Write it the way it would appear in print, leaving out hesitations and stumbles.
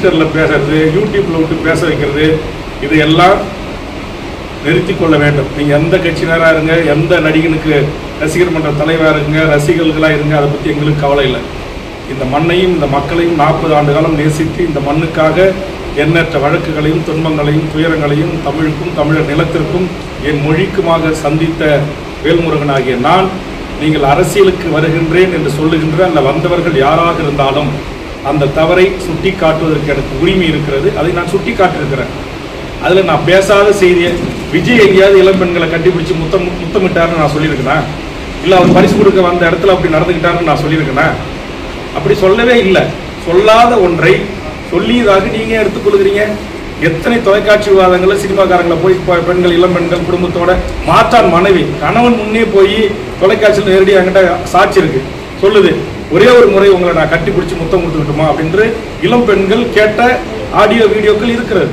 ட்விட்டரில் பேசுறது, யூடியூப்பில் விட்டு பேச வைக்கிறது, இதையெல்லாம் நிறுத்தி கொள்ள வேண்டும். நீங்கள் எந்த கட்சியினராக இருங்க, எந்த நடிகனுக்கு ரசிகர் மன்ற தலைவராக இருங்க, ரசிகர்களாக இருங்க, அதை பற்றி எங்களுக்கு கவலை இல்லை. இந்த மண்ணையும் இந்த மக்களையும் 40 ஆண்டு காலம் நேசித்து இந்த மண்ணுக்காக எண்ணற்ற வழக்குகளையும் துன்பங்களையும் துயரங்களையும் தமிழுக்கும் தமிழர் நிலத்திற்கும் என் மொழிக்குமாக சந்தித்த வேல்முருகன் ஆகிய நான், நீங்கள் அரசியலுக்கு வருகின்றேன் என்று சொல்லுகின்ற அந்த வந்தவர்கள் யாராக இருந்தாலும் அந்த தவறை சுட்டி காட்டுவதற்கு எனக்கு உரிமை இருக்கிறது. அதை நான் சுட்டி காட்டியிருக்கிறேன். அதில் நான் பேசாத செய்தியை, விஜய் எங்கேயாவது இளம்பெண்களை கட்டிப்பிடிச்சு முத்தமிட்டாருன்னு நான் சொல்லியிருக்கேன், இல்லை அவர் பரிசு கொடுக்க வந்த இடத்துல அப்படி நடந்துக்கிட்டாருன்னு நான் சொல்லியிருக்கேன்? அப்படி சொல்லவே இல்லை. சொல்லாத ஒன்றை சொல்லியதாக நீங்கள் எடுத்துக்கொள்கிறீங்க. எத்தனை தொலைக்காட்சி விவாதங்களில் சினிமாக்காரங்களை போய் பெண்கள் இளம்பெண்கள் குடும்பத்தோட மாற்றான் மனைவி கணவன் முன்னே போய் தொலைக்காட்சியில் நேரடியாக என்கிட்ட சாட்சி இருக்கு, சொல்லுது, ஒரே ஒரு முறை உங்களை நான் கட்டி பிடிச்சி முத்தம் கொடுத்துக்கிட்டுமா அப்படின்று இளம் பெண்கள் கேட்ட ஆடியோ வீடியோக்கள் இருக்கிறது.